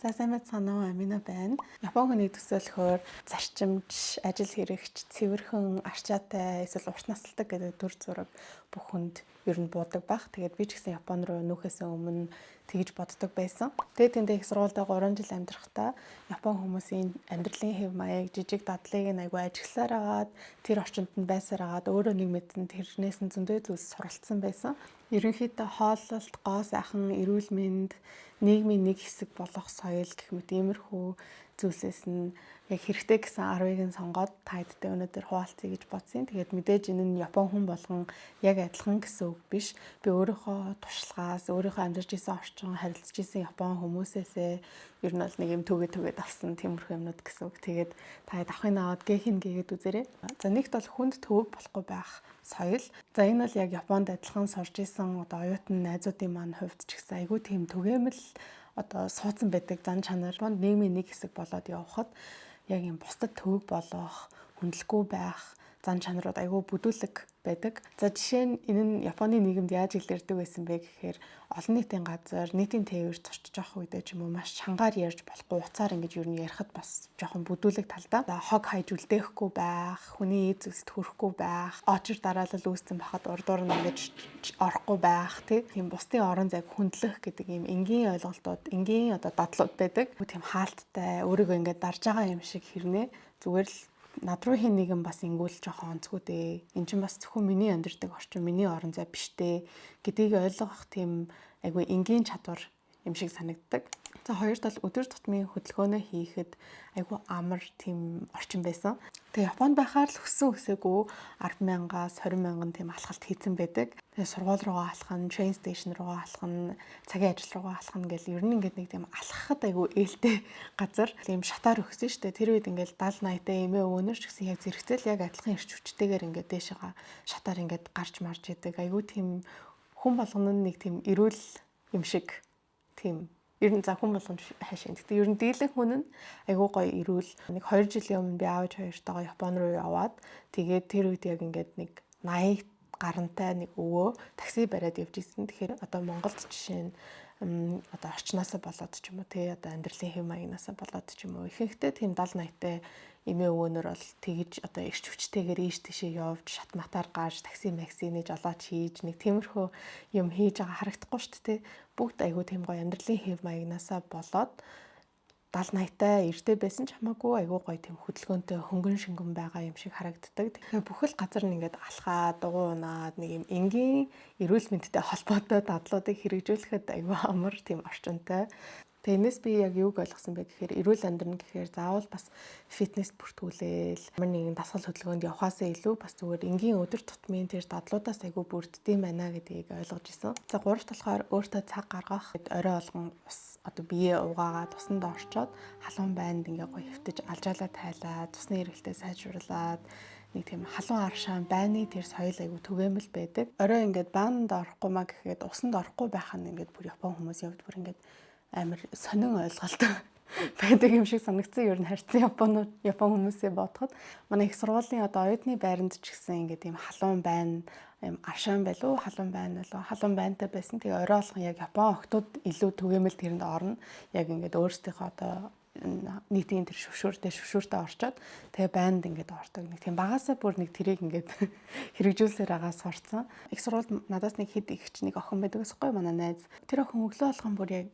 За сайн байцгаана уу, Амина байна. Япон хүний төсөөлөхөөр зарчимч, ажил хэрэгч, цэвэрхэн, арчаатай, эсвэл урт насалдаг гэдэг төр зураг бүх хүнд ер нь буудаг баг. Тэгээд би ч гэсэн Япон руу нүүхээс өмнө тэгж боддог байсан. Тэгээд тэндээ их сургуультай 3 жил амьдрахдаа Япон хүмүүсийн амьдралын хэв маяг, жижиг дадлыг айгүй ажигласаар агаад, тэр орчинд нь байсаар агаад өөрөө нэг мэдсэн тэрнээс нь зөндөө зүйлс суралцсан байсан. Ерөнхийдөө хооллолт, гоо сайхан, эрүүл мэнд, нийгмийн нэг хэсэг болох соёл гэх мэт иймэрхүү зүйлсээс нь яг хэрэгтэй гэсэн 10-ыг нь сонгоод таадтай өнөөдөр хуваалцъя гэж бодсон. Тэгээд мэдээж энэ нь Япон хүн болгон яг адилхан гэсэн үг биш. Би өөрийнхөө туршлагаас, өөрийнхөө амьдарч исэн орчин, харилцаж исэн Япон хүмүүсээсээ ер нь бол нэг юм түгээд авсан тиймэрхүү юмнууд гэсэн үг. Тэгээд та давхын аваад гээхин гээгээд үзээрэй. За нэгт бол хүнд төвөг болохгүй байх соёл. За энэ бол яг Японд адилхан сурж исэн одоо оюутан найзуудын маань хувьд ч гэсэн айгүй тийм түгээмэл одоо суудсан байдаг зан чанар. Нийгмийн нэг хэсэг болоод явхад яг юм бусдад төвөг болох, хүндлэхгүй байх зан чанарууд айгүй бүдүүлэг байдаг. За жишээ нь энэ нь Японы нийгэмд яаж илэрдэг байсан бэ гэхээр олон нийтийн газар, нийтийн тээвэрт зорчиж явах үедээ ч юм уу маш чангаар ярьж болохгүй, уцаар ингэж юу н ярихад бас жоохон бүдүүлэг талдаа. Хог хайж үлдээхгүй байх, хүний эд зүйлсд хүрэхгүй байх, очир дараалал үүсцэн бахад урдуур нь ингэж орохгүй байх, тийм бусдын орон зайг хүндлэх гэдэг ийм энгийн ойлголтууд, энгийн одоо дадлууд байдаг. Тийм хаалттай, өөрийгөө ингэж дарж байгаа юм шиг хэрнээ зүгээр л над руу хин нэгэн бас ингүүл жоохон онцгүй дээ. Эн чинь бас зөвхөн миний амьдардаг орчин, миний орон зай биш дээ гэдгийг ойлгох тийм айгүй энгийн чадвар юм шиг санагддаг. За хоёрт бол өдөр тутмын хөдөлгөөнөө хийхэд айгүй амар тийм орчин байсан. Тэгээ Японд байхаар л өсөөгүй 10,000-аас 20,000 тийм алхалт хийцэн байдаг. Тэгээ сургууль руугаа алхана, train station руугаа алхана, цагийн ажил руугаа алхана гэл ер нь ингээд нэг тийм алхахад айгүй ээлтэй газар. Тийм шатаар өгсөн шүү дээ. Тэр үед ингээд 70-80-тай эмээ өвгөнөр ч гэсэн яг зэрэгцэл яг адилхан ирч хүчтэйгээр ингээд дээшээгаа шатаар ингээд гарч марж идэг. Айгүй тийм хүн болгоно нэг тийм эрүүл юм шиг тийм ер нь за хүн болгоно хайшин. Гэхдээ ер нь дийлэн хүн нь айгүй гоё эрүүл. Нэг 2 жилийн өмнө би аав хоёртойгоо Япон руу яваад тэгээд тэр үед яг ингээд нэг 80 гарантай нэг өвөө такси бариад явж ирсэн. Тэгэхээр одоо Монголд жишээ нь одоо орчноосоо болоод ч юм уу тий одоо амьдралын хэв маягнаасаа болоод ч юм уу ихэнхдээ тийм 70-80-тай эмээ өвөнөр бол тэгж одоо ирч хүчтэйгээр ийш тийшээ явж шатматаар гарч такси максины жолооч хийж нэг тиймэрхүү юм хийж байгаа харагдахгүй шүү дээ. Бүгд айгүй тийм гоё амьдралын хэв маягнаасаа болоод 70-80-тай эртээ байсан ч хамаагүй айгүй гоё тийм хөдөлгөөнтэй хөнгөн шингэн байгаа юм шиг харагддаг. Тэгэхээр бүхэл газар нь ингээд алхаад, дугуунаад нэг юм энгийн эрүүл мэндтэй холбоотой дадлуудыг хэрэгжүүлэхэд айгүй амар тийм орчинтай. Энэс би яг юуг ойлгосон бэ гэхээр эрүүл амьдрна гэхээр заавал бас фитнес бүртгүүлээл ямар нэгэн дасгал хөдөлгөөнд явахаасаа илүү бас зүгээр энгийн өдөр тутмын тэр дадлуудаас айгүй бүрддэм байна гэдгийг ойлгож исэн. За гуравт болохоор өөртөө цаг гаргах, орой болгон ус одоо бие угаагаад усанд орчоод халуун байнд ингээ гоё хөвтөж алжаалаа тайлаад усны эргэлтээ сайжруулад нэг тийм халуун аршаан байны тэр соёл айгүй түгээмэл байдаг. Орой ингээд баанд орохгүй маа гэхэд усанд орохгүй байх нь ингээд бүр Япон хүмүүсийн хувьд бүр ингээд амар сонин ойлголт байдаг юм шиг санагдсан. Ер нь харьцан Япон хүмүүсээ бодоход манай их сургуулийн одоо оюутны байранд ч гэсэн ингээд ийм халуун байна, ийм аршаан байлуу, халуун байна болоо, халуун байнтай байсан. Тэгээ орой болгон яг Япон охтууд илүү түгээмэл тэрэнд орно. Яг ингээд өөрсдийнхөө одоо нийтийн тэр шүвшүүртээ орчоод тэгээ байнд ингээд ордог. Нэг тийм багасаа бүр нэг тэрийг ингээд хэрэгжүүлсээр байгаа сурцсан. Их сургуульд надаас нэг хэд ихч нэг охин байдаг гэсэхгүй манай найз. Тэр охин өглөө болгон бүр яг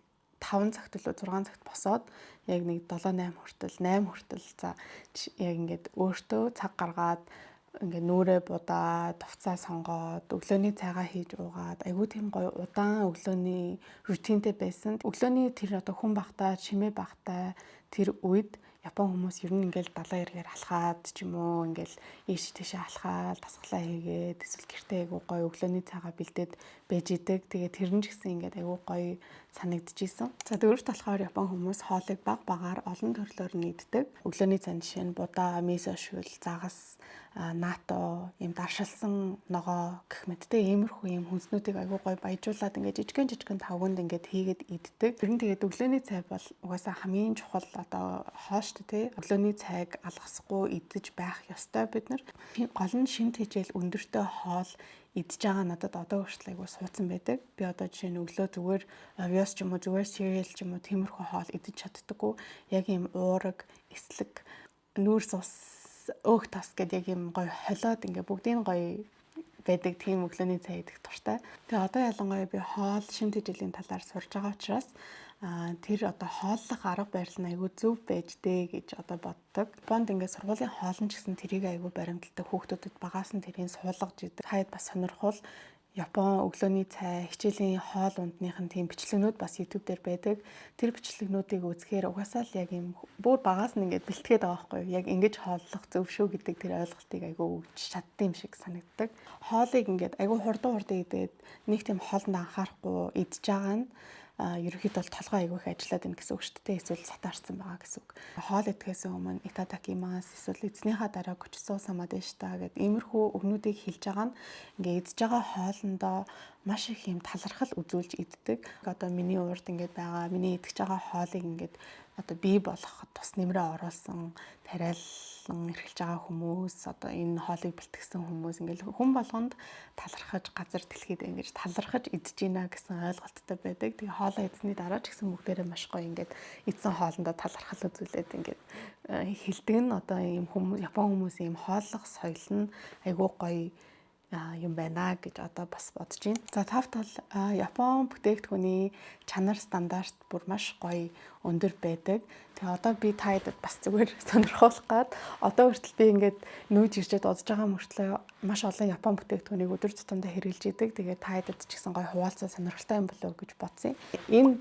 5 цагт төлөө 6 цагт босоод яг нэг 7-8 хүртэл 8 хүртэл за яг ингээд өөртөө цаг гаргаад ингээд нүрээ будаад хувцас сонгоод өглөөний цайгаа хийж уугаад айгүй тийм гоё удаан өглөөний рутинтэй байсан. Өглөөний тэр одоо хүн багтаа чимээ багтаа тэр үед Япон хүмүүс ер нь ингээл далайн эргээр алхаад ч юм уу ингээл ийш тийшээ алхаад дасгалаа хийгээд эсвэл гэртээ айгүй гоё өглөөний цайгаа бэлдээд байж идэг. Тэгээд тэр нь ч гэсэн ингээд айгүй гоё санагдчихсэн. За дөрөвт болохоор Япон хүмүүс хоолыг багаар олон төрлөөр нийддэг. Өглөөний цайнд жишээ нь будаа, мисо шүүл, загас, нато, ийм даршилсан ногоо гэх мэттэй иймэрхүү ийм хүнснүүдийг айгүй гоё баяжуулаад ингээд жижигэн тавганд ингээд хийгээд иддэг. Ер нь тэгээд өглөөний цай бол угаасаа хамгийн чухал одоо хоош тий. Өглөөний цайг алгасахгүй идэж байх ёстой бид нар. Гол нь шимт хичээл өндөртэй хоол идж байгаа надад одоо хүртэл айгүй суудсан байдаг. Би одоо жишээ нь өглөө зүгээр овёс ч юм уу зүгээр cereal ч юм уу тиймэрхүү хоол идэж чаддаггүй. Яг ийм уураг, эслэг, нүүрс ус, өөх тос гэдэг яг ийм гоё холиод ингээ бүгдийн гоё байдаг тийм өглөөний цай идэх дуртай. Тэгээ одоо ялангуяа би хоол шимт хичээлийн талаар сурж байгаа учраас тэр одоо хооллох арга барил нь айгүй зөв байж дээ гэж одоо боддог. Японд ингээд сургуулийн хоолн ч гэсэн тэрийг айгүй баримталдаг хүүхдүүдэд багаас нь тэрийг суулгаж идэг. Хаяад бас сонирхол Япон өглөөний цай, хичээлийн хоол ундных нь тийм бичлэгнүүд бас YouTube дээр байдаг. Тэр бичлэгнүүдийг үзэхээр угаасаа л яг юм бүр багаас нь ингээд бэлтгээд байгаа байхгүй юу? Яг ингэж хооллох зөв шүү гэдэг тэр ойлголтыг айгүй өгч чаддсан юм шиг санагддаг. Хоолыг ингээд айгүй хурдан идээд нэг тийм хоолнд анхаарахгүй идж байгаа нь ерөнхийдөө толгой айгүй их ажиллаад байна гэсэн үг шүү дээ. Эсвэл сатаарсан байгаа гэсэн үг. Хоол идэхээс өмнө итадакимас эсвэл эзнийхаа дараа гочсоо самадешта гэдэг иймэрхүү өгнүүдийг хэлж байгаа нь ингээ идж байгаа хоолндоо маш их юм талархал үзүүлж иддэг. Одоо миний урд ингээд байгаа, миний идэж байгаа хоолыг ингээд одоо бий болгоход тус нэмрээ оруулсан, тариалан эрхэлж байгаа хүмүүс, одоо энэ хоолыг бэлтгэсэн хүмүүс ингээд хүн болгонд талархаж, газар дэлхийд ингэж талархаж идэж гинэ гэсэн ойлголттой байдаг. Тэгээ хоолоо эзний дараа ч гэсэн бүгдээрээ маш гоё ингээд эзэн хоолндоо талархал үзүүлээд ингээд хэлдэг нь одоо ийм хүмүүс, Япон хүмүүсийн ийм хооллох соёл нь айгүй гоё юм байна гэж одоо бас бодож байна. За тавтал Япон бүтээгдэхүүний чанар стандарт бүр маш гоё өндөр байдаг. Тэгээ одоо би таад бас зүгээр сонирхуулах гад одоо хүртэл би ингээд нүүж ирчээд удаж байгаа мөртлөө маш олон Япон бүтээгдэхүүнийг өдөр тутамдаа хэрэглэж идэг. Тэгээ таадад ч гэсэн гоё хуваалцаа сонирхолтой юм болов гэж бодсон. Энэ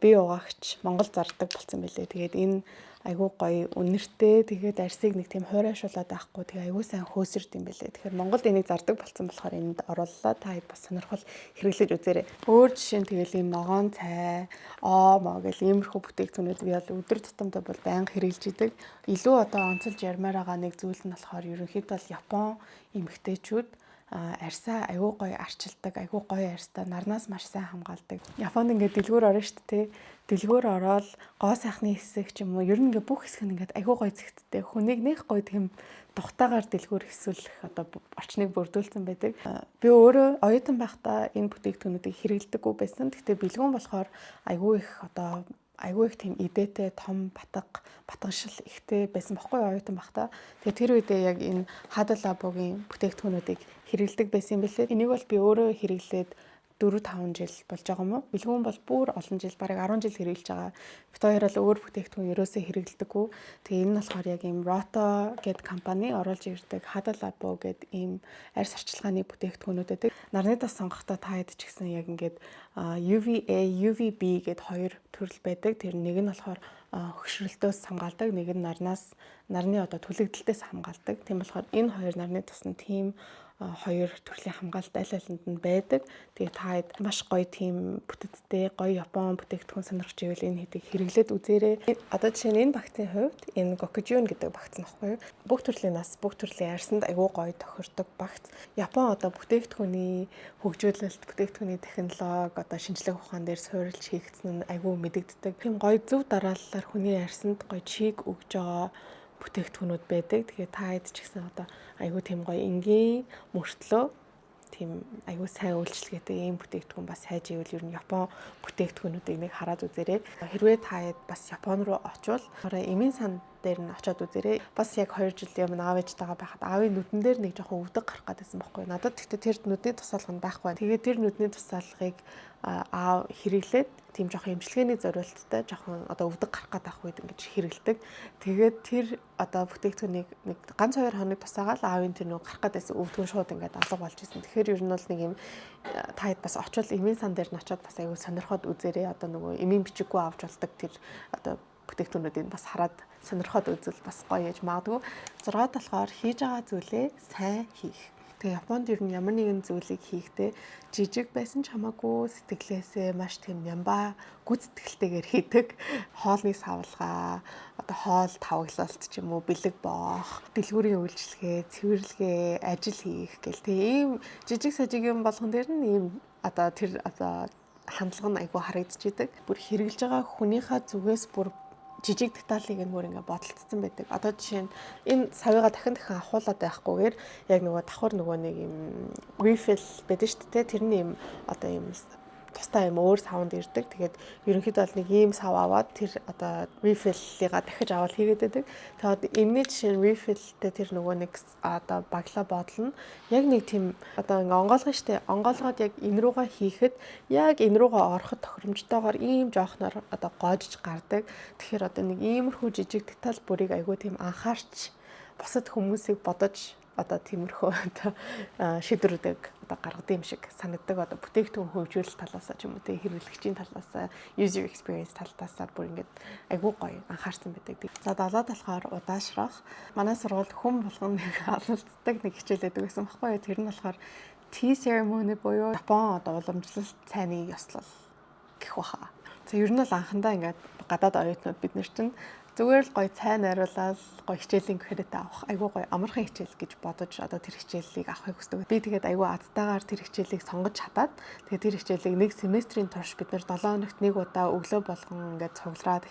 бие угаагч Монгол зардаг болсон байлээ. Тэгээд энэ айгүй гоё үнэртэй, тэгээд арсыг нэг тийм хуурайшуулаад байхгүй, тэгээ айгүй сайн хөөсөрд юм байлээ. Тэгэхээр Монголд энийг зардаг болсон болохоор энд орууллаа. Та хэд бас сонирхол хэрэглэж үзээрэй. Өөр жишээ нь тэгэл ийм ногоон цай, моо гэл иймэрхүү бүтээгдэхүүнүүд би бол өдөр тутамдаа бол байнга хэрэглэж идэг. Илүү одоо онцолж ярмаар байгаа нэг зүйл нь болохоор ерөнхийдөө л Япон эмэгтэйчүүд арьсаа айгүй гоё арчилдаг, айгүй гоё арьстай нарнаас маш сайн хамгаалдаг. Японд ингээд дэлгүүр орно шүү дээ. Дэлгүүр ороод гоо сайхны хэсэг ч юм уу ер нь ингээд бүх хэсэг нь ингээд айгүй гоё зэгтдэг. Хүнийг нэх гоё тийм тухтаагаар дэлгүүр хэсүүлэх одоо орчныг бүрдүүлсэн байдаг. Би өөрөө оюутан байхдаа энэ бүтээгдэхүүнүүдийг хэрэглэдэггүй байсан. Гэхдээ бэлгүүн болохоор айгүй их тийм идээтэй том батгашил ихтэй байсан бохгүй оюутан байхдаа. Тэгээ тэр үедээ яг энэ Hada Labo-гийн бүтээгдэхүүнүүдийг хэрэглэдэг байсан юм билээ. Энийг бол би өөрөө хэрэглээд 4-5 жил болж байгаа юм уу? Бэлгүүн бол бүр олон жил, бараг 10 жил хэрэглэж байгаа. Бид хоёр бол өөр бүтээгдэхүүн ерөөсөө хэрэглэдэггүй. Тэгээ энэ нь болохоор яг ийм Roto гэдэг компани оруулж ирдэг Hada Labo гэдэг ийм арьс арчилгааны бүтээгдэхүүнүүд байдаг. Нарны тос сонгохдоо та хэд ч гэсэн яг ингээд UVA, UVB гэдэг хоёр төрөл байдаг. Тэр нэг нь болохоор хөшрөлтөөс хамгаалдаг, нэг нь нарны одоо түлэгдэлтээс хамгаалдаг. Тийм болохоор энэ хоёр нарны тос нь тийм хоёр төрлийн хамгаалалт аль алинд нь байдаг. Тэгээ та хэд маш гоё тийм бүтэцтэй, гоё Япон бүтээгдэхүүн сонирхож ивэл энэ хэдийг хэрэглээд үзээрэй. Одоо жишээ нь энэ багцын хувьд энэ Gokujun гэдэг багц нь баггүй юу? Бүх төрлийн нас, бүх төрлийн арьсанд айгүй гоё тохирдог багц. Япон одоо бүтээгдэхүүний хөгжүүлэлт, бүтээгдэхүүний технологи, одоо шинжлэх ухаан дээр суурилж хийгдсэн нь айгүй мэдэгддэг. Тийм гоё зөв дарааллаар хүний арьсанд гоё чиг өгж байгаа бүтээгдэхүүнүүд байдаг. Тэгээ та хэд ч гэсэн одоо айгүй тийм гоё энгийн мөртлөө тийм айгүй сайн үйлчлэгээтэй ийм бүтээгдэхүүн бас хайж ивэл ер нь Япон бүтээгдэхүүнүүдийг нэг хараад үзээрэй. Хэрвээ та хэд бас Япон руу очивол эмийн сан дээр нь очиод үзээрэй. Бас яг 2 жил юм аав ээжтэйгээ байхад аавын нүдэн дээр нэг жоохон өвдөг гарах гэдсэн байхгүй. Надад тэгтээ тэр нүдний тусаалга нь байхгүй. Тэгээ тэр нүдний тусаалгыг аав хэрэглээд тийм жоохон эмчилгээний зориулттай жоохон одоо өвдөг гарах гэдэг үед ингэж хэрэгэлдэг. Тэгээд тэр одоо бүтээгдэхүүнийг нэг ганц 2 хоног тусаагаал аавын тэр нүг гарах гэдсэн өвдгөн шууд ингээд алга болж исэн. Тэгэхээр ер нь бол нэг юм та хэд бас очивол эмийн сан дээр нь очиод бас аюу сонирхоод үзээрэй. Одоо нөгөө эмийн бичиггүй авч болдог тэр одоо бүтээгдэхүүнүүдийг бас хараад сонирхоод үзвэл бас гоё яж магадгүй. 6-д болохоор хийж байгаа зүйлээ сайн хийх. Тэгээ Японд ер нь ямар нэгэн зүйлийг хийхдээ жижиг байсан ч хамаагүй сэтгэлээсээ маш тийм нямбаа гүцэтгэлтэйгээр хийдэг. Хоолны савлгаа, одоо хоол тавглалт ч юм уу, бэлэг боох, дэлгүүрийн үйлчилгээ, цэвэрлэгээ, ажил хийх гэл тэгээ ийм жижиг сажиг юм болгон дээр нь ийм одоо тэр одоо хандлага нь айгүй харагдаж идэг. Бүр хэрэгжилж байгаа хүнийхээ зүгээс бүр жижиг деталийг бүр ингээ бодолцсон байдаг. Одоо жишээ нь энэ савыгаа дахин ахуулаад байхгүйгээр яг нөгөө давхар нөгөө нэг юм refill байдаг шүү дээ. Тэрний юм одоо юм тустай юм өөр савнд ирдэг. Тэгээд ерөнхийдөө бол нэг ийм сав аваад тэр одоо refill-ийга дахиж аваад хийгээд байдаг. Тэгээд энэний жишээ нь refill-тэй тэр нөгөө нэг одоо баглаа бодлоо яг нэг тийм одоо ингээ онгойлгоо штэ. Онгойлгоод яг энэ руугаа хийхэд яг энэ руугаа ороход тохиромжтойгоор ийм жоохноор одоо гоожж гардаг. Тэгэхээр одоо нэг иймэрхүү жижиг деталь бүрийг айгүй тийм анхаарч бусад хүмүүсийг бодож одоо тиймэрхүү одоо шийдвэрүүдийг одоо гаргадаг юм шиг санагддаг. Одоо бүтээгдэхүүн хөгжүүлэлт талаас ч юм уу те хэрэглэгчийн талаас user experience талаас бүр ингээд айгүй гоё анхаарсан байдаг. За 7-д болохоор удаашрах. Манай сургуульд хүн болгоно нэг алалцдаг нэг хичээл байдаг гэсэн баггүй юу. Тэр нь болохоор tea ceremony буюу Япон одоо уламжлалт цайны ёслол гэх баха. За ер нь бол анхандаа ингээд гадаад оюутнууд бид нар чинь зүгээр л гоё цай найруулаад гоё хичээлийн кредит авах айгүй гоё амархан хичээл гэж бодож одоо тэр хичээлийг авахыг хүсдэг. Би тэгээд айгүй азтайгаар тэр хичээлийг сонгож чадаад тэгээд тэр хичээлийг нэг семестрийн турш бид нар 7 хоногт нэг удаа өглөө болгон ингээд цуглараад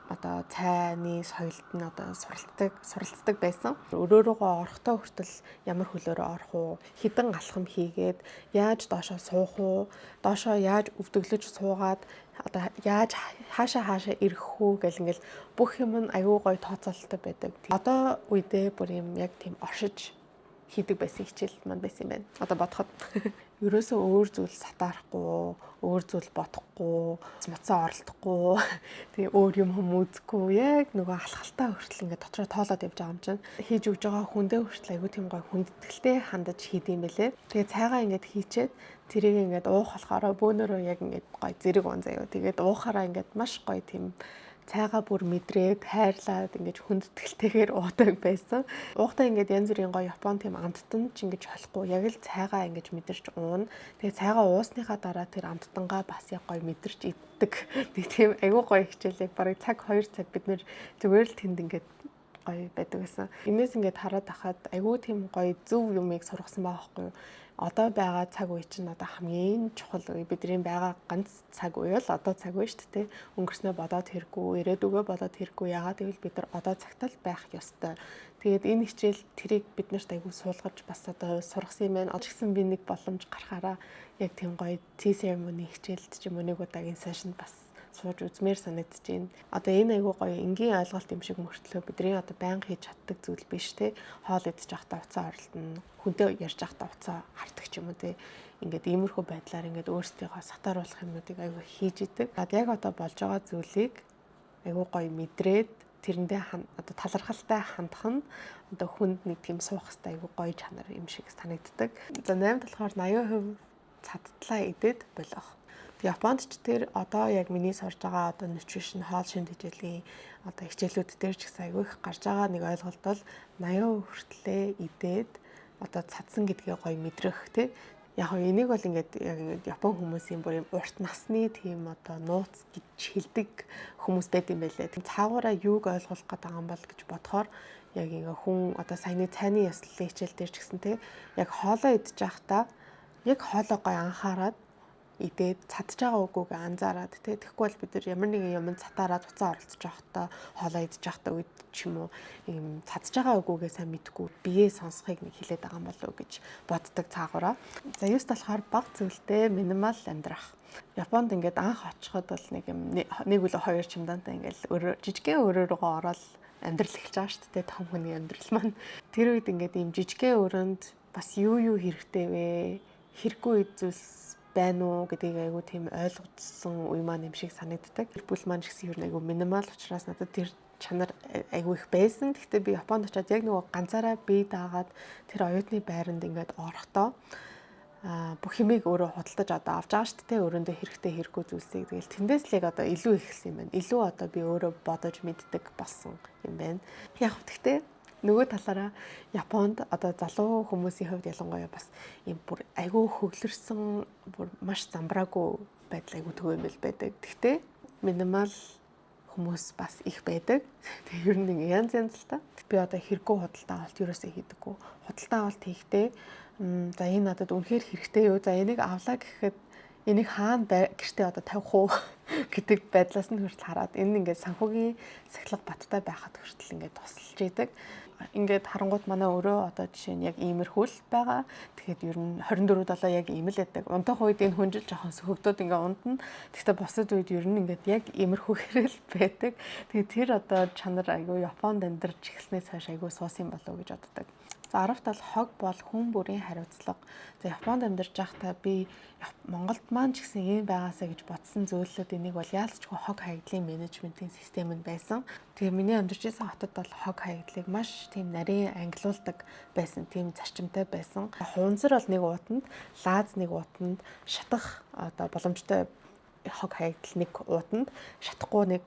одоо цайны соёлд нь одоо суралцдаг байсан. Өрөөрөөгөө орохдоо хүртэл ямар хөлөөрөө орох уу, хідэн алхам хийгээд яаж доошоо суух уу, доошоо яаж өвдөглөж суугаад одоо яаж хаашаа ирэх үү гэл ингээл бүх юм нь аюу гой тооцоололтой байдаг. Одоо үедээ бүр юм яг тийм оршиж хийдэг байсан хичээл маань байсан юм байна. Одоо бодоход ерөөсөө өөр зүйл сатаарахгүй, өөр зүйл бодохгүй, цуцаа оролдохгүй, тэгээ өөр юм хүмүүзэхгүй, яг нөгөө алхалтаа хүртэл ингээд дотроо тоолоод явж байгаа юм чинь. Хийж өгж байгаа хүндээ хүртэл аягүй тийм гоё хүндэтгэлтэй хандаж хийдэм байлээ. Тэгээ цайгаа ингээд хийчээд тэрийг ингээд уух болохоор бөөнөрөө яг ингээд гоё зэрэг он заяа. Тэгээд уухаараа ингээд маш гоё тийм цайгаа бүр мэдрээд хайрлаад ингэж хүндэтгэлтэйгээр уудаг байсан. Уухтаа ингэж янз бүрийн гоё Япон тийм амттан ч ингэж холихгүй яг л цайгаа ингэж мэдэрч уuna. Тэгээ цайгаа уусныхаа дараа тэр амттангаа бас яг гоё мэдэрч иддэг. Нэг тийм айгүй гоё хичээлээ барыг цаг 2 цаг бид нэр зүгээр л тэнд ингэж гоё байдаг гэсэн. Инээс ингэж хараад ахад айгүй тийм гоё зөв юмыг сургасан байгаа байхгүй юу? Одоо байгаа цаг үе чинь одоо хамгийн чухал үе. Бидний байгаа ганц цаг үе л одоо цаг үе шүү дээ. Өнгөрснөө бодоод хэрэггүй, ирээдүгөө бодоод хэрэггүй. Яагаад гэвэл бид нар одоо цагтаа л байх ёстой. Тэгээд энэ хичээл тэрийг биднэрт айгүй суулгаж бас одоо сургасан юм байна. Одоо ч гэсэн би нэг боломж гарахаараа яг тийм гоё tea ceremony хичээлд ч юм уу нэг удаагийн сешн бас сууж үзмээр санагдаж байна. Одоо энэ айгүй гоё энгийн ойлголт юм шиг мөртлөө бидний одоо байнга хийж чаддаг зүйл биш те. Хоол идэж явахдаа уцаа оролдоно. Хүнтэй ярьж явахдаа уцаа хартдаг ч юм уу те. Ингээд иймэрхүү байдлаар ингээд өөрсдийгөө сатааруулах юмнуудыг айгүй хийж идэг. Яг одоо болж байгаа зүйлийг айгүй гоё мэдрээд тэрэндээ одоо талархалтай хандах нь одоо хүнд нэг тийм суух хэвээр айгүй гоё чанар юм шиг санагддаг. За 8-д болохоор 80% цадтлаа идээд болох. Японд ч тэр одоо яг миний сурж байгаа одоо nutrition хоол шинж хичээлийн одоо хичээлүүд дээр ч гэсэн айгүй их гарч байгаа нэг ойлголт бол 80% хүртлээ идээд одоо цадсан гэдгээ гоё мэдрэх тий. Яг нь энийг бол ингээд яг Япон хүмүүсийн бүр юм урт насны тийм одоо нууц гэж хэлдэг хүмүүс байд юм байлээ. Тийм цаагаараа юуг ойлгох гэдэг юм бол гэж бодохоор яг ингээ хүн одоо саяны цайны ёслолын хичээл дээр ч гэсэн тий яг хоолоо идэж байхдаа яг хоолоо гоё анхаарад идээд цадж байгаа үгүйгээ анзаараад тий тэгэхгүй бол бид нар ямар нэгэн юмд цатаараад уцаа оролцож байхдаа хоолоо идэж байхдаа үед ч юм уу юм цадж байгаа үгүйгээ сайн мэдгүй биеэ сонсхийг нэг хилээд байгаа юм болов уу гэж боддог цаагаараа. За 9-т болохоор бага зүйлтэй минимал амьдрах. Японд ингээд анх очиход бол нэг юм нэг үл хоёр чимдаантай ингээд жижигхэн өрөөрөөгөө ороод амьдрал эхэлж байгаа шүү дээ том хүний амьдрал маань. Тэр үед ингээд ийм жижигхэн өрөөнд бас юу хэрэгтэй вэ? Хэрэггүй зүйлс байна уу гэдгийг айгүй тийм ойлгоцсон үе маань юм шиг санагддаг. Тэр бүл маань ч гэсэн ер нь айгүй минимал учраас надад тэр чанар айгүй их байсан. Гэхдээ би Японд очиад яг нөгөө ганцаараа бие даагаад тэр оюутны байранд ингээд орохдоо бүх юмыг өөрөө худалдаж одоо авч байгаа шүү дээ. Өрөөндөө хэрэгтэй хэрэггүй зүйлсийг тэгэл тэндээс л яг одоо илүү ихсэн юм байна. Илүү одоо би өөрөө бодож мэддэг болсон юм байна. Яг гэхдээ нөгөө талаараа Японд одоо залуу хүмүүсийн хувьд ялангуяа бас юм бүр айгүй хөглөрсөн бүр маш замбраагүй байдал айгүй төвөмөл байдаг. Гэхдээ минимал хүмүүс бас их байдаг. Тэгээ ер нь янз янз л та. Би одоо хэрэггүй худалдаа авалт ерөөсөө хийдэггүй. Худалдаа авалт хийхдээ за энэ надад үнэхээр хэрэгтэй юу? За энийг авлаа гэхэд энийг хаана гэртээ одоо тавих уу? гэдэг байдлаас нь хүртэл хараад энэ ингээд санхүүгийн сахилга баттай байхад хүртэл ингээд тусалж идэг. Ингээд харангууд манай өөрөө одоо жишээ нь яг иймэрхүү л байгаа. Тэгэхэд ер нь 24/7 яг ийм л байдаг. Унтах үед энэ хүнжил жоохон сөхөгдөд ингээд унтна. Тэгэхдээ босод үед ер нь ингээд яг иймэрхүү хэрэг байдаг. Тэгээд тэр одоо чанар айгүй Японд амьдарч эхэлснээс хойш айгүй суусан болов уу гэж боддог. За 10 тал хог бол хүн бүрийн хариуцлага. За Японд амьдарч байхдаа би Монголд маань ч гэсэн ийм байгаасаа гэж бодсон зүйлүүд энийг бол яалтчгүй хог хаягдлын менежментийн систем нь байсан. Тэгээ миний амьдарч байсан хотод бол хог хаягдлыг маш тийм нарийн ангилуулдаг байсан, тийм зарчимтай байсан. Хунзар бол нэг уутанд, лааз нэг уутанд, шатах одоо боломжтой хог хаягдал нэг уутанд, шатахгүй нэг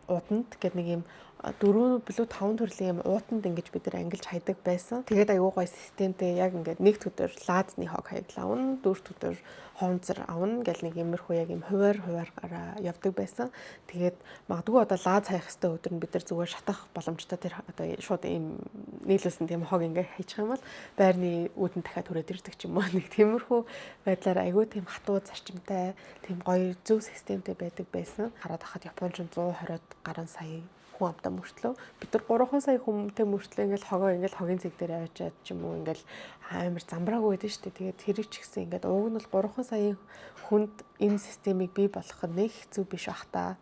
уутанд гэдэг нэг юм 4 билүү 5 төрлийн юм уутанд ингэж бид нар ангилж хайдаг байсан. Тэгээд аюу гой системтэй яг ингээд нэг төдөр лаазны хог хаягдал авна, 4 төдөр хонцор авна гэл нэг юмрхүү яг юм хуваараараа явдаг байсан. Тэгээд магадгүй одоо лааз хаях хэвээр өдөр нь бид нар зүгээр шатах боломжтой тэр одоо шууд ийм нийлүүлсэн тийм хог ингээд хайчих юм бол байрны үүдэн дахиад хүрээд ирдэг ч юм уу. Нэг тиймэрхүү байдлаар аюу тийм хатуу зарчимтай, тийм гоё зөв системтэй байдаг байсан. Хараад хахад Японч 120 гаруй сая хүн амтаа мөртлөө бид нар 3 сая хүнтэй мөртлөө ингээл хогоо ингээл хогийн цэг дээр аваачаад ч юм уу ингээл амар замбраагүй байдаг шүү дээ. Тэгээд тэр их ч гэсэн ингээд уг нь бол 3 сая хүнд энэ системийг бий болгох нь нэг хэцүү биш бах та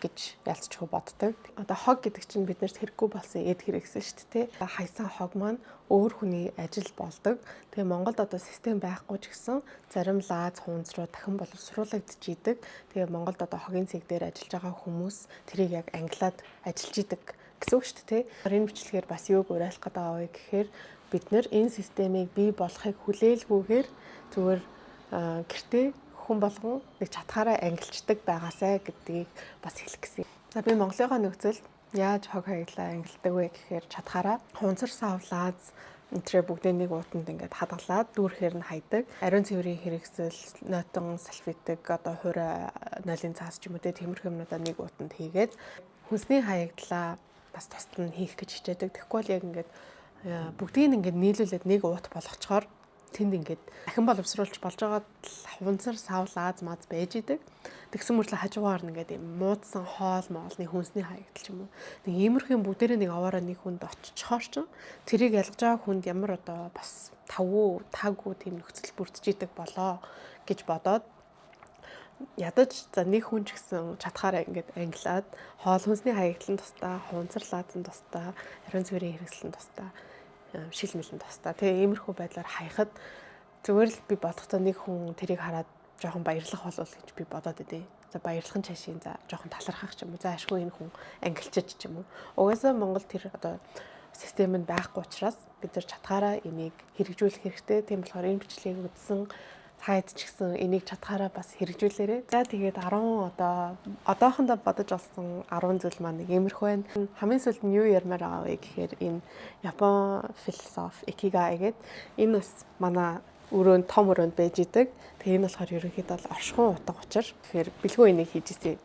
гэж ялцчихгүй боддог. Одоо хог гэдэг чинь биднэрт хэрэггүй болсон эд хэрэгсэн шүү дээ. Хайсан хог маань өөр хүний ажил болдог. Тэгээ Монголд одоо систем байхгүй ч гэсэн зарим лааз хуунц руу дахин боловсруулагдчихийдэг. Тэгээ Монголд одоо хогийн цэг дээр ажиллаж байгаа хүмүүс тэрийг яг англиад ажиллаж идэг гэсэн үг шүү дээ. Энэ бичлэгээр бас юуг уриалах гэдэг аваа гэхээр бид нэр энэ системийг бий болохыг хүлээлгүйгээр зүгээр гэртээ хүн болгон нэг чатгаараа ангилчдаг байгаасай гэдгийг бас хэлэх гэсэн. За би Монголынхаа нөхцөлд яаж хог хаягдлаа ангилдаг вэ гэхээр чатгаараа хунцар сав лааз энтрээ бүгдээ нэг уутанд ингээд хадгалаад дүүрхээр нь хайдаг. Ариун цэврийн хэрэгсэл, нойтон салфетик, одоо хураа, нойлын цаас ч юм уу тиймэрхүү юмнуудаа нэг уутанд хийгээд хүнсний хаягдлаа бас тусад нь хийх гэж хичээдэг. Тэгэхгүй бол яг ингээд бүгдийг ингээд нийлүүлээд нэг уут болгочхоор тэнд ингээд дахин боловсруулж болж байгаад хунцар сав лааз маз байж идэг. Тэгсэн мөртлөө хажуугаар нь ингээд муудсан хоол моолны хүнсний хаягдал ч юм уу. Нэг иймэрхэн бүгдээрээ нэг аваараа нэг хүнд очичхоор ч тэрийг ялгаж байгаа хүнд ямар одоо бас тавгүй таагүй тийм нөхцөл бүрдэж идэг болоо гэж бодоод ядаж за нэг хүн ч гэсэн чатгаараа ингээд англиад хоол хүнсний хаягдлын тусдаа, хунцар лаазын тусдаа, ариун цэврийн хэрэгслэн тусдаа шил мэлэн тусдаа. Тэгээ иймэрхүү байдлаар хаяхад зүгээр л би бодохдоо нэг хүн тэрийг хараад жоохон баярлах болов гэж би бодоод идэв. За баярлахын чашийн за жоохон талархах ч юм уу. За ашгүй энэ хүн ангилчиж ч юм уу. Угаасаа Монгол тэр одоо систем нь байхгүй учраас бид нар чатгаараа энийг хэрэгжүүлэх хэрэгтэй. Тийм болохоор энэ бичлэгийг үзсэн цаад ч гэсэн энийг чатгаараа бас хэрэгжүүлээрэй. За тэгээд 10 одоохондоо бодож олсон 10 зүйл маань нэг иймэрхүү байна. Хамгийн сүүлд нь юу ярмаар байгаа вэ гэхээр энэ Япон философи Икигай гэдэг энэ бас манай өрөөнд том өрөөнд байж идэг. Тэгээ энэ болохоор ерөнхийдөө бол оршихуун утга учир. Тэгэхээр бэлгүй энийг хийж ирсэн.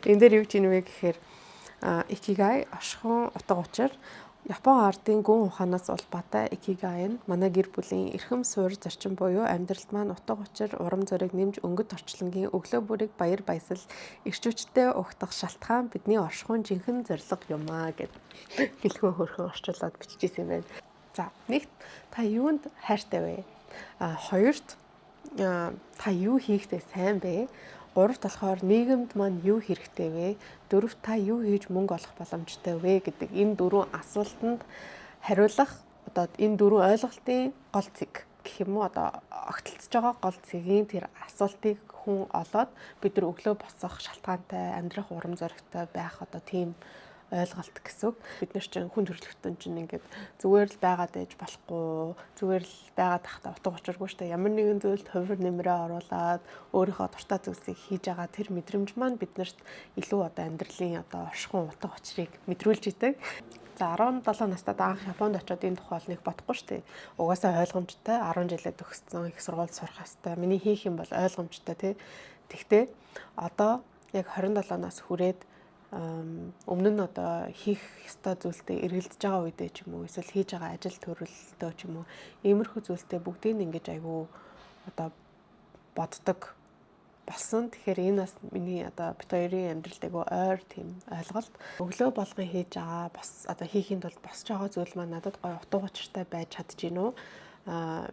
Энэ дээр юу гэж юм бэ гэхээр Икигай оршихуун утга учир Япон ардын гүн ухаанаас улбаатай Икигай нь манай гэр бүлийн эрхэм суур зарчим буюу амьдралд маань утга учир, урам зориг нэмж өнгөт орчлонгийн өглөө бүрийг баяр баясал эрчүүчтэй угтах шалтгаан бидний оршихуун жинхэнэ зорилго юм аа гэд хэлхөө хөрхөн орчуулад бичижсэн юм байна. За нэгт та юунд хайртай вэ? Хоёрт та юу хийхдээ сайн бэ? Гуравт болохоор нийгэмд маань юу хэрэгтэй вэ? Дөрөвт та юу хийж мөнгө олох боломжтой вэ гэдэг энэ дөрвөн асуултанд хариулах одоо энэ дөрвөн ойлголтын гол цэг гэх юм уу одоо огтлцож байгаа гол цэгийн тэр асуултыг хүн олоод бид нар өглөө босох шалтгаантай амьдрах урам зоригтой байх одоо тийм ойлголт гэсэн үг. Бид нар чинь хүн төрөлхтөн чинь ингээд зүгээр л байгаад ээж болохгүй, зүгээр л байгаад тахта утга учиргүй штэ. Ямар нэгэн зүйлд хувир нэмрээ оруулаад өөрийнхөө дуртай зүйлсийг хийж байгаа тэр мэдрэмж маань биднэрт илүү одоо амьдралын одоо оршихуун утга учирыг мэдрүүлж идэг. За 17 настай анх Японд очиод энэ тухай нэг бодохгүй штэ. Угаасаа ойлгомжтой 10 жилээ төгссөн их сургууль сурах хэвээр. Миний хийх юм бол ойлгомжтой тий. Тэгтээ одоо яг 27 нас хүрээд өмнө нь одоо хийх ёстой зүйлтэй эргэлдэж байгаа үедээ ч юм уу эсвэл хийж байгаа ажил төрөлтөө ч юм уу иймэрхүү зүйлтэй бүгдийг ингэж айгүй одоо боддог болсон. Тэгэхээр энэ бас миний одоо бит хоёрын амьдралд айгүй ойр тийм ойлголт. Өглөө болгон хийж байгаа бас одоо хийхийн тулд босч байгаа зүйл маань надад гоё утга учиртай байж чадчихэв үү?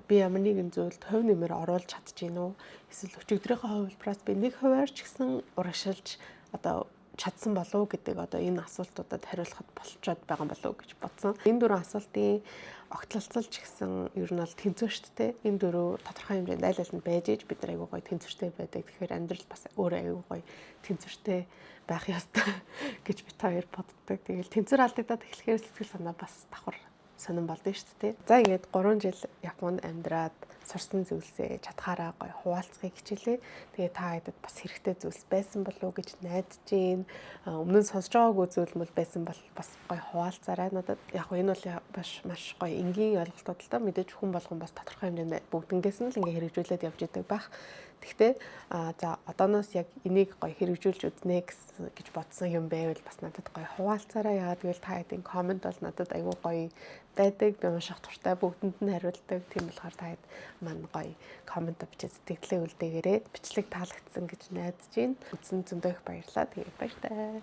Би ямар нэгэн зүйлд хувь нэмэр оруулж чадчихэв үү? Эсвэл өчигдрийнхөө хувилбараас би нэг хувиар ч гэсэн урагшилж одоо чадсан болов уу гэдэг одоо энэ асуултуудад хариулахад болцоод байгаа болов уу гэж бодсон. Энэ дөрвөн асуултын огтлолцолч гэсэн ер нь бол тэнцвэр шүү дээ. Энэ дөрөв тодорхой хэмжээнд айл аль нь байж иж бид нар айгүй гоё тэнцвэртэй байдаг. Тэгэхээр амьдрал бас өөрөө айгүй гоё тэнцвэртэй байх ёстой гэж бид хоёр боддог. Тэгэл тэнцвэр алдагдаад эхлэхээр сэтгэл санаа бас давхар сонирн болдсон шүү дээ. За ингээд 3 жил Японд амьдраад сурсан зүйлсээ чадхаараа гоё хуваалцахыг хичээлээ. Тэгээ та хэдэд бас хэрэгтэй зүйлс байсан болов уу гэж найдаж гин. Өмнө нь сонсож байгаагүй зүйл мөл байсан бол бас гоё хуваалцаарай. Надад яг энэ бол маш гоё энгийн ойлголтууд л та мэдээж хүн болгон бас тодорхой хэмжээнд бүгднгээс нь л ингээ хэрэгжүүлээд явж идэг байх. Тэгтээ за одооноос яг энийг гоё хэрэгжүүлж үзнэ гэж бодсон юм байвал бас надад гоё хуваалцаарай. Яагаад гэвэл та хэдийн комент бол надад айгүй гоё байдаг. Би унших туртай бүгдэнд нь хариулдаг. Тийм болохоор та хэд маань гоё комент бичиж сэтгэлээ үлдээгээрэй. Бичлэг таалагдсан гэж найдаж байна. Үзсэн зөндөө их баярлалаа. Тэгээд баяртай.